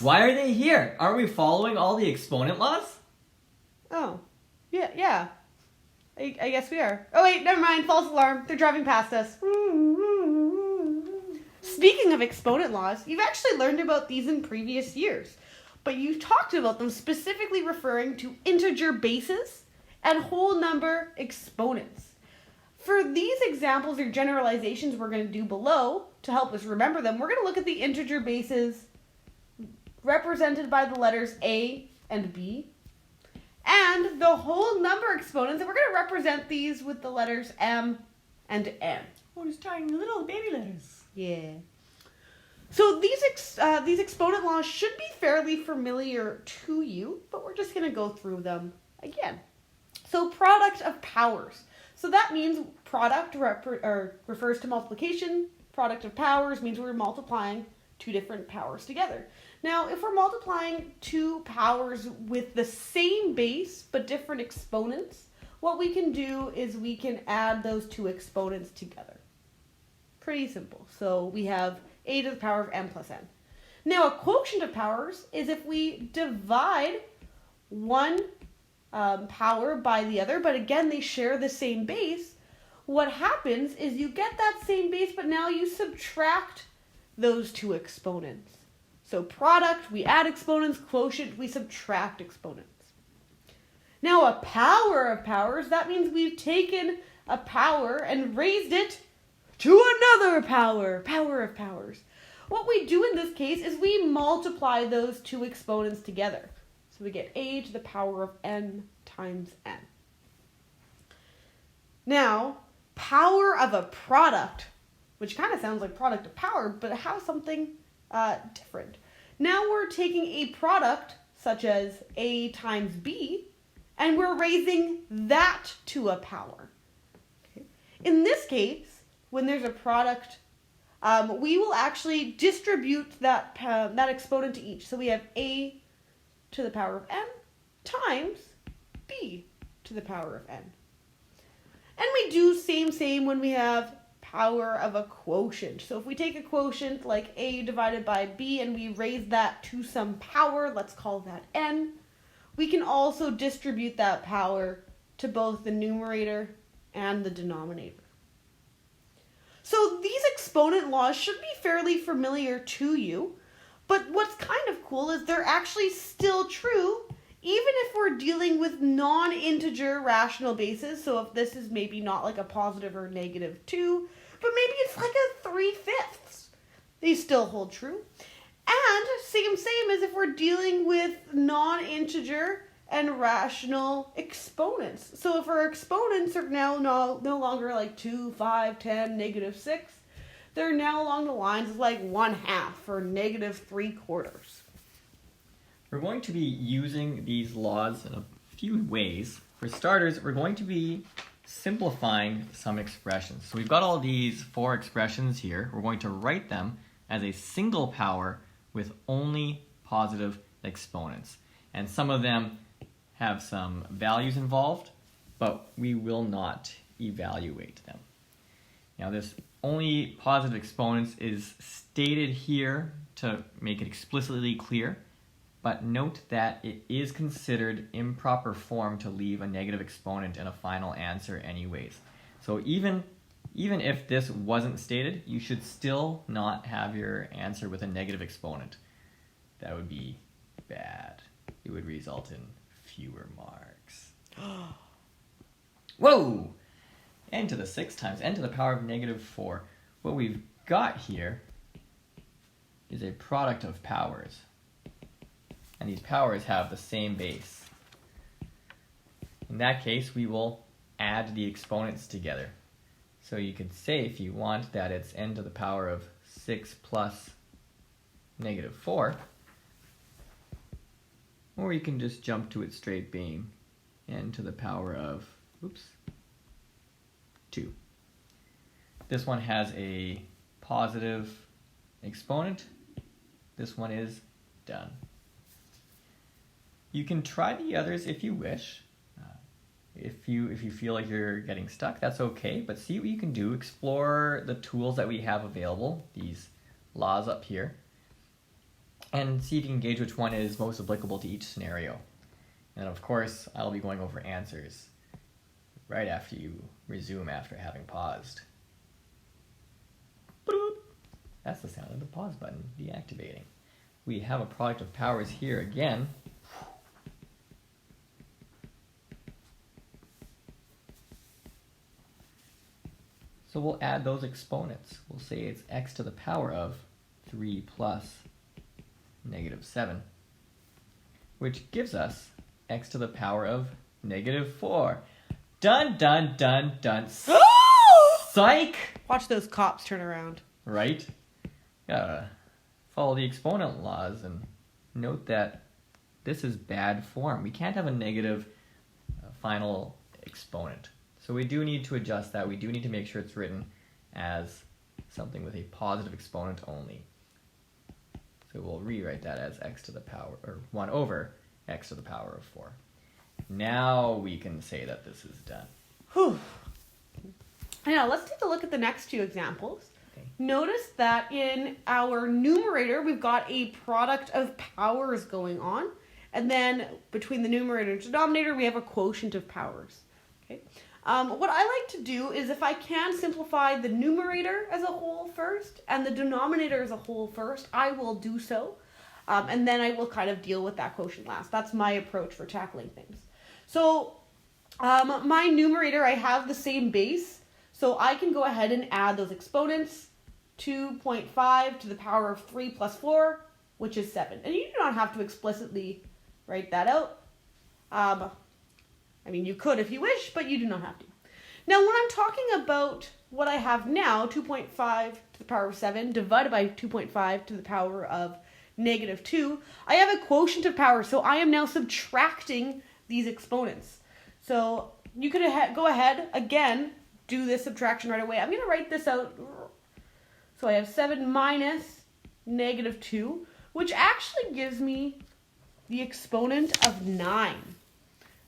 Why are they here? Aren't we following all the exponent laws? Oh, yeah. I guess we are. Oh wait, never mind. False alarm. They're driving past us. Speaking of exponent laws, you've actually learned about these in previous years, but you've talked about them specifically referring to integer bases and whole number exponents. For these examples or generalizations we're going to do below, to help us remember them, we're going to look at the integer bases represented by the letters A and B, and the whole number exponents, and we're going to represent these with the letters M and N. Oh, these tiny little baby letters. Yeah. So these exponent laws should be fairly familiar to you, but we're just going to go through them again. So product of powers. So that means product refers to multiplication. Product of powers means we're multiplying two different powers together. Now, if we're multiplying two powers with the same base but different exponents, what we can do is we can add those two exponents together. Pretty simple. So we have a to the power of m plus n. Now, a quotient of powers is if we divide one power by the other, but again, they share the same base. What happens is you get that same base, but now you subtract those two exponents. So product, we add exponents. Quotient, we subtract exponents. Now, a power of powers, that means we've taken a power and raised it to another power. Power of powers. What we do in this case is we multiply those two exponents together. So we get a to the power of n times n. Now, power of a product, which kind of sounds like product of power, but it has something different. Now we're taking a product, such as a times b, and we're raising that to a power. Okay. In this case, when there's a product, we will actually distribute that exponent to each. So we have a to the power of n times b to the power of n. And we do same when we have power of a quotient. So if we take a quotient like a divided by b and we raise that to some power, let's call that n, we can also distribute that power to both the numerator and the denominator. So these exponent laws should be fairly familiar to you, but what's kind of cool is they're actually still true even if we're dealing with non-integer rational bases. So if this is maybe not like a positive or negative 2, but maybe it's like a 3/5. They still hold true. And same as if we're dealing with non-integer and rational exponents. So if our exponents are now no longer like 2, 5, 10, -6, they're now along the lines of like 1/2 or -3/4. We're going to be using these laws in a few ways. For starters, we're going to be simplifying some expressions. So we've got all these 4 expressions here. We're going to write them as a single power with only positive exponents. And some of them have some values involved, but we will not evaluate them. Now this only positive exponents is stated here to make it explicitly clear, but note that it is considered improper form to leave a negative exponent in a final answer anyways. So even if this wasn't stated, you should still not have your answer with a negative exponent. That would be bad. It would result in fewer marks. Whoa! N to the 6 times n to the power of -4. What we've got here is a product of powers. And these powers have the same base. In that case, we will add the exponents together. So you could say, if you want, that it's n to the power of 6 plus -4. Or you can just jump to it straight being n to the power of, 2. This one has a positive exponent. This one is done. You can try the others if you wish. If you feel like you're getting stuck, that's okay, but see what you can do. Explore the tools that we have available, these laws up here. and see if you can gauge which one is most applicable to each scenario. And of course, I'll be going over answers right after you resume after having paused. Boop. That's the sound of the pause button deactivating. We have a product of powers here again. So we'll add those exponents. We'll say it's x to the power of 3 plus -7, which gives us x to the power of -4. Dun, dun, dun, dun. Psych! Watch those cops turn around. Right? Gotta follow the exponent laws and note that this is bad form. We can't have a negative final exponent. So we do need to adjust that. We do need to make sure it's written as something with a positive exponent only. So we'll rewrite that as x to the power, or 1 over x to the power of 4. Now we can say that this is done. Whew. Now let's take a look at the next two examples. Okay. Notice that in our numerator, we've got a product of powers going on. And then between the numerator and denominator, we have a quotient of powers. Okay. What I like to do is, if I can simplify the numerator as a whole first and the denominator as a whole first, I will do so. And then I will kind of deal with that quotient last. That's my approach for tackling things. So my numerator, I have the same base. So I can go ahead and add those exponents. 2.5 to the power of 3 plus 4, which is 7. And you do not have to explicitly write that out. I mean, you could if you wish, but you do not have to. Now, when I'm talking about what I have now, 2.5 to the power of 7 divided by 2.5 to the power of -2, I have a quotient of power, so I am now subtracting these exponents. So you could go ahead, again, do this subtraction right away. I'm going to write this out. So I have 7 minus -2, which actually gives me the exponent of 9.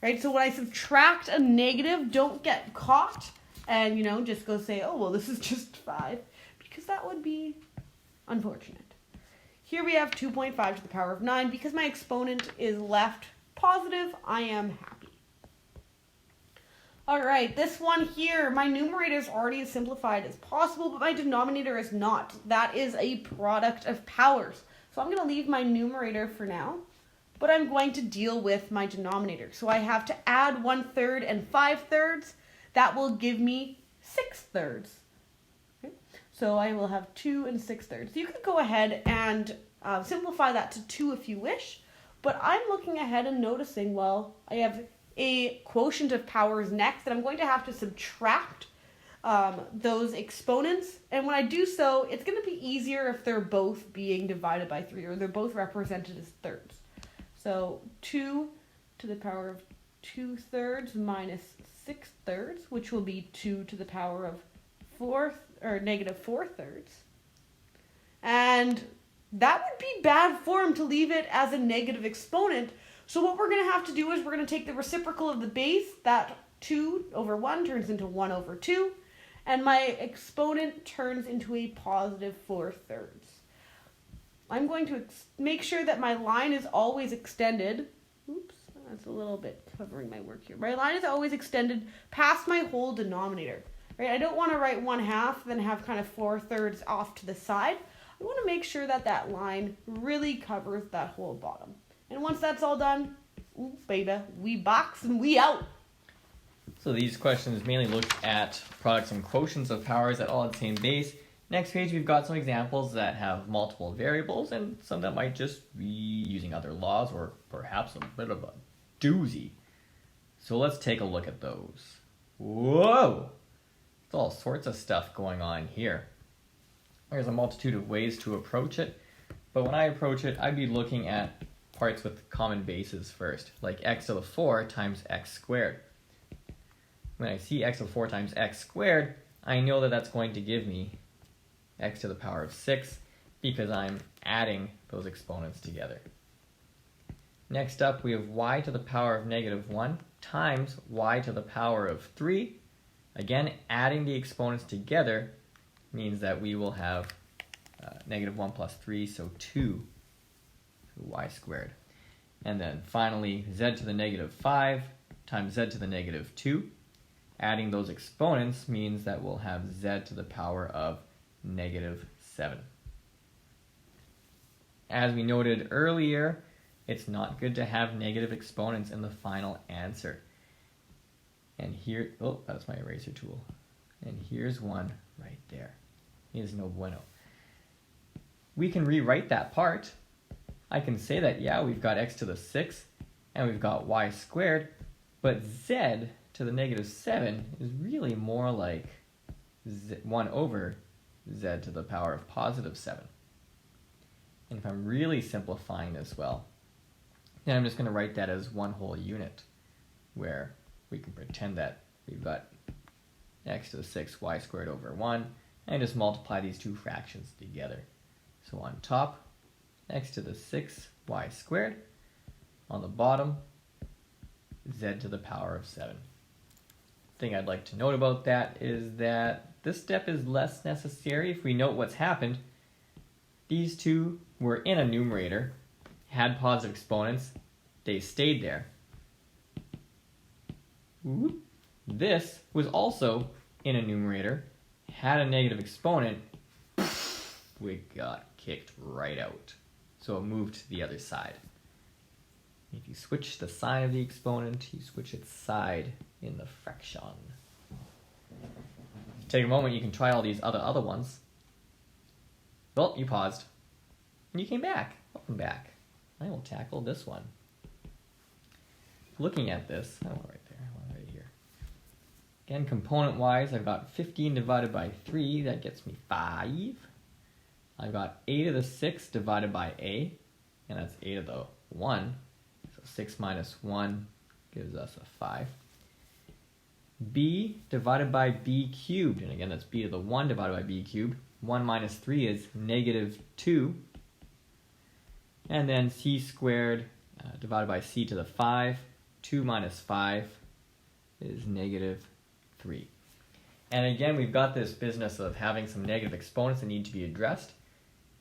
Right? So when I subtract a negative, don't get caught and, just go say, oh, well, this is just 5, because that would be unfortunate. Here we have 2.5 to the power of 9. Because my exponent is left positive, I am happy. All right, this one here, my numerator is already as simplified as possible, but my denominator is not. That is a product of powers. So I'm going to leave my numerator for now, but I'm going to deal with my denominator. So I have to add 1/3 and 5/3. That will give me 6/3. Okay? So I will have 2 and 6/3. You could go ahead and simplify that to 2 if you wish, but I'm looking ahead and noticing, well, I have a quotient of powers next, and I'm going to have to subtract those exponents. And when I do so, it's going to be easier if they're both being divided by 3, or they're both represented as thirds. So 2 to the power of 2/3 minus 6/3, which will be 2 to the power of -4/3. And that would be bad form to leave it as a negative exponent. So what we're going to have to do is we're going to take the reciprocal of the base. That 2 over 1 turns into 1 over 2. And my exponent turns into a positive 4/3. I'm going to make sure that my line is always extended. Oops, that's a little bit covering my work here. My line is always extended past my whole denominator. Right? I don't want to write 1/2, then have kind of 4/3 off to the side. I want to make sure that that line really covers that whole bottom. And once that's all done, ooh, baby, we box and we out. So these questions mainly look at products and quotients of powers that all have the same base. Next page, we've got some examples that have multiple variables and some that might just be using other laws or perhaps a bit of a doozy. So let's take a look at those. Whoa! There's all sorts of stuff going on here. There's a multitude of ways to approach it, but when I approach it, I'd be looking at parts with common bases first, like x to the 4 times x squared. When I see x to the 4 times x squared, I know that that's going to give me x to the power of 6 because I'm adding those exponents together. Next up, we have y to the power of -1 times y to the power of 3. Again, adding the exponents together means that we will have -1 plus 3, so 2 y squared. And then finally, z to the negative 5 times z to the negative 2. Adding those exponents means that we'll have z to the power of negative 7. As we noted earlier, it's not good to have negative exponents in the final answer. And here, oh, that's my eraser tool. And here's one right there. Is no bueno. We can rewrite that part. I can say that, yeah, we've got x to the 6 and we've got y squared, but z to the negative 7 is really more like 1 over z to the power of positive 7. And if I'm really simplifying this well, then I'm just going to write that as one whole unit, where we can pretend that we've got x to the 6 y squared over 1, and just multiply these two fractions together. So on top, x to the 6 y squared. On the bottom, z to the power of 7. Thing I'd like to note about that is that this step is less necessary if we note what's happened. These two were in a numerator, had positive exponents, they stayed there. Ooh. This was also in a numerator, had a negative exponent, we got kicked right out. So it moved to the other side. If you switch the sign of the exponent, you switch its side in the fraction. Take a moment, you can try all these other ones. Well, you paused. And you came back. Welcome back. I will tackle this one. Looking at this, I want right there, I want right here. Again, component-wise, I've got 15 divided by 3, that gets me 5. I've got a to the 6 divided by a, and that's a to the 1. So 6 minus 1 gives us a 5. B divided by b cubed, and again that's b to the 1 divided by b cubed. 1 minus 3 is negative 2. And then c squared divided by c to the 5. 2 minus 5 is negative 3. And again, we've got this business of having some negative exponents that need to be addressed.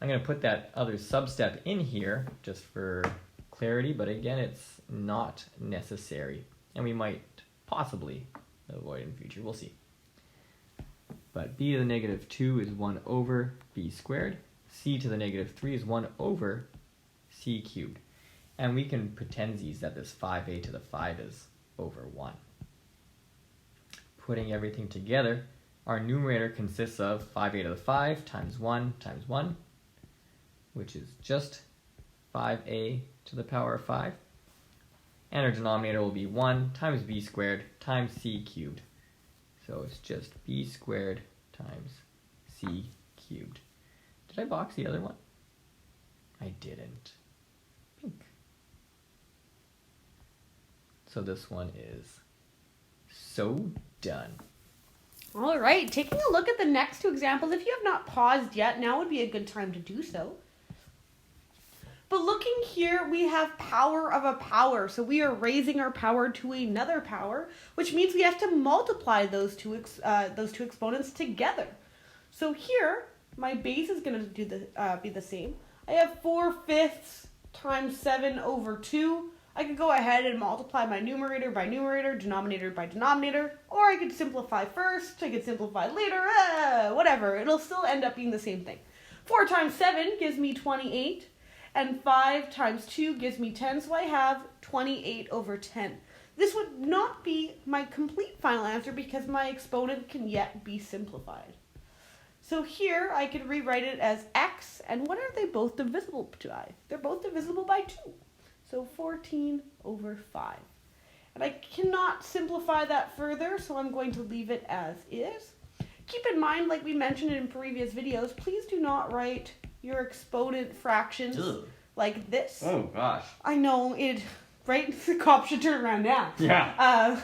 I'm going to put that other substep in here just for clarity, but again, it's not necessary. And we might possibly avoid it in the future. We'll see. But b to the negative 2 is 1 over b squared. C to the negative 3 is 1 over c cubed. And we can pretend that this 5a to the 5 is over 1. Putting everything together, our numerator consists of 5a to the 5 times 1, which is just 5a to the power of 5. And our denominator will be 1 times b squared times c cubed. So it's just b squared times c cubed. Did I box the other one? I didn't. Pink. So this one is so done. All right, taking a look at the next two examples. If you have not paused yet, now would be a good time to do so. But looking here, we have power of a power. So we are raising our power to another power, which means we have to multiply those two exponents together. So here, my base is going to be the same. I have 4/5 times 7 over 2. I could go ahead and multiply my numerator by numerator, denominator by denominator, or I could simplify first, I could simplify later, whatever. It'll still end up being the same thing. 4 times 7 gives me 28, and 5 times 2 gives me 10, so I have 28 over 10. This would not be my complete final answer because my exponent can yet be simplified. So here I could rewrite it as x, and what are they both divisible by? They're both divisible by 2. So 14 over 5. And I cannot simplify that further, so I'm going to leave it as is. Keep in mind, like we mentioned in previous videos, please do not write your exponent fractions like this. Oh gosh. I know, right? The cop should turn around now. Yeah.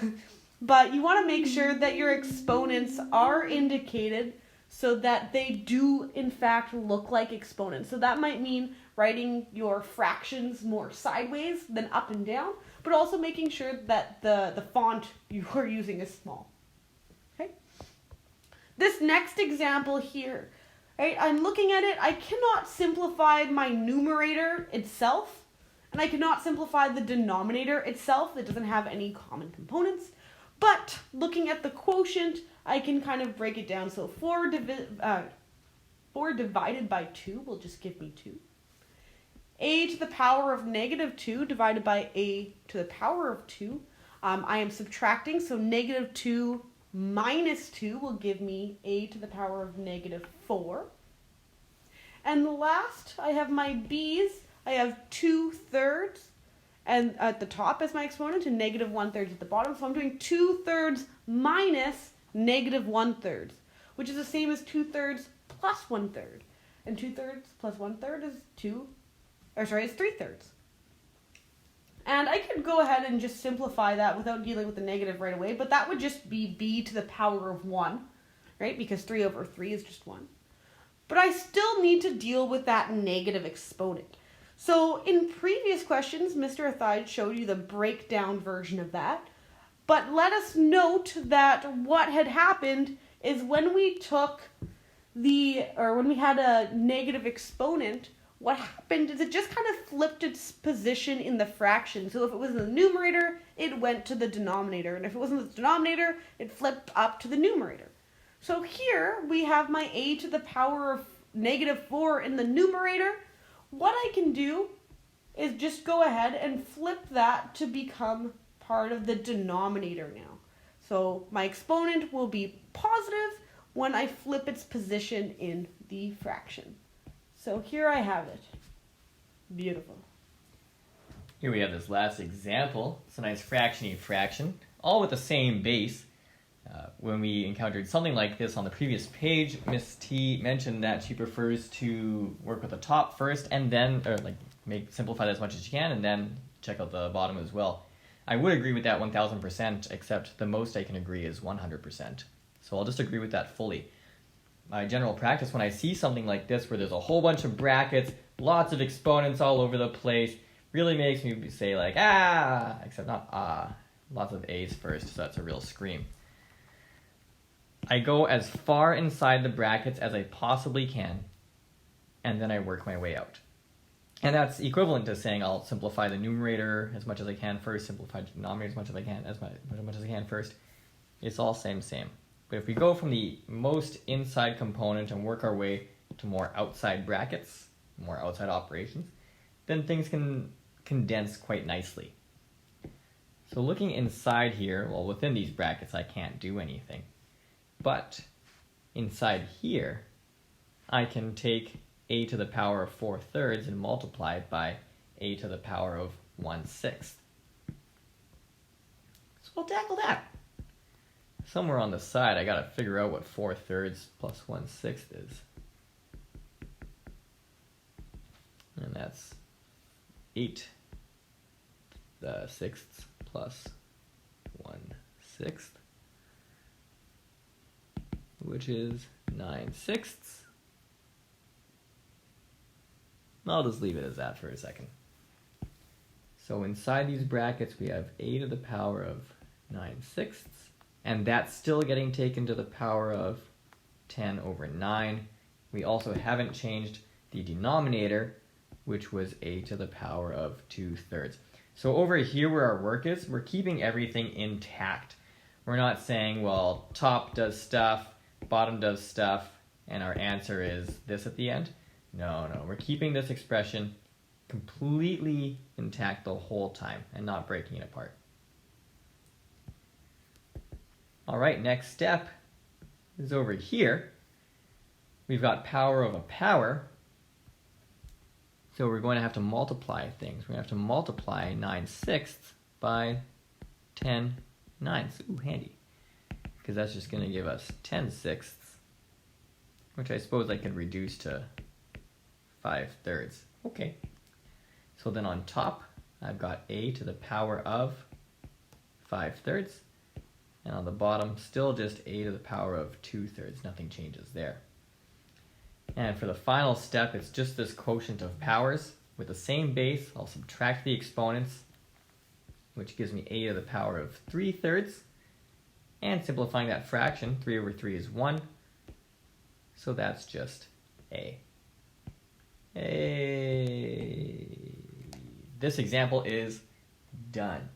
But you want to make sure that your exponents are indicated so that they do, in fact, look like exponents. So that might mean writing your fractions more sideways than up and down, but also making sure that the font you are using is small. Okay? This next example here, right? I'm looking at it, I cannot simplify my numerator itself, and I cannot simplify the denominator itself. It doesn't have any common components. But looking at the quotient, I can kind of break it down. So 4 divided by 2 will just give me 2. A to the power of negative 2 divided by a to the power of 2. I am subtracting, so negative 2 minus 2 will give me a to the power of negative 4. And last, I have my b's. I have 2/3 and at the top as my exponent and negative 1/3 at the bottom. So I'm doing 2/3 minus negative 1/3, which is the same as 2/3 plus 1/3. And 2/3 plus 1/3 is 3/3. And I could go ahead and just simplify that without dealing with the negative right away, but that would just be b to the power of 1, right? Because 3 over 3 is just 1. But I still need to deal with that negative exponent. So in previous questions, Mr. Athide showed you the breakdown version of that. But let us note that what had happened is when we had a negative exponent, what happened is it just kind of flipped its position in the fraction. So if it was in the numerator, it went to the denominator. And if it was in the denominator, it flipped up to the numerator. So here we have my a to the power of negative 4 in the numerator. What I can do is just go ahead and flip that to become part of the denominator now. So my exponent will be positive when I flip its position in the fraction. So here I have it. Beautiful. Here we have this last example. It's a nice fraction-y fraction, all with the same base. When we encountered something like this on the previous page, Miss T mentioned that she prefers to work with the top first and then, simplify that as much as she can and then check out the bottom as well. I would agree with that 1000%, except the most I can agree is 100%. So I'll just agree with that fully. My general practice, when I see something like this where there's a whole bunch of brackets, lots of exponents all over the place, really makes me say like, except not lots of A's first, so that's a real scream. I go as far inside the brackets as I possibly can, and then I work my way out. And that's equivalent to saying I'll simplify the numerator as much as I can first, simplify the denominator as much as I can first. It's all same. But if we go from the most inside component and work our way to more outside brackets, more outside operations, then things can condense quite nicely. So looking inside here, well, within these brackets I can't do anything. But inside here, I can take a to the power of 4/3 and multiply it by a to the power of 1/6. So we'll tackle that. Somewhere on the side, I gotta figure out what 4/3 plus 1/6 is. And that's 8/6 plus 1/6, which is 9/6. I'll just leave it as that for a second. So inside these brackets, we have a to the power of 9/6, and that's still getting taken to the power of 10 over 9. We also haven't changed the denominator, which was a to the power of 2/3. So over here where our work is, we're keeping everything intact. We're not saying, well, top does stuff, bottom does stuff, and our answer is this at the end. No, we're keeping this expression completely intact the whole time and not breaking it apart. All right, next step is over here. We've got power of a power. So we're going to have to multiply things. We're going to have to multiply 9/6 by 10/9. Ooh, handy. Because that's just going to give us 10/6, which I suppose I could reduce to 5/3. Okay. So then on top, I've got a to the power of 5/3. And on the bottom, still just a to the power of 2/3. Nothing changes there. And for the final step, it's just this quotient of powers. With the same base, I'll subtract the exponents, which gives me a to the power of 3/3. And simplifying that fraction, 3 over 3 is 1. So that's just A. This example is done.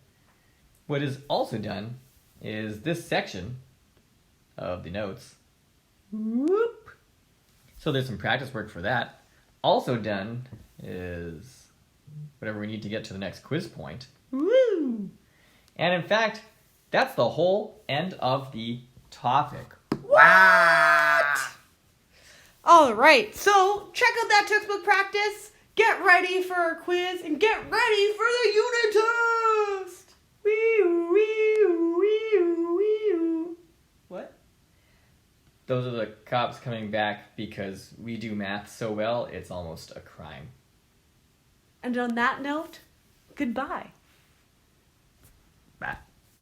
What is also done is this section of the notes. Whoop. So there's some practice work for that. Also done is whatever we need to get to the next quiz point. Woo! And in fact, that's the whole end of the topic. What? All right, so check out that textbook practice, get ready for our quiz, and get ready for the unit test! What? Those are the cops coming back because we do math so well, it's almost a crime. And on that note, goodbye.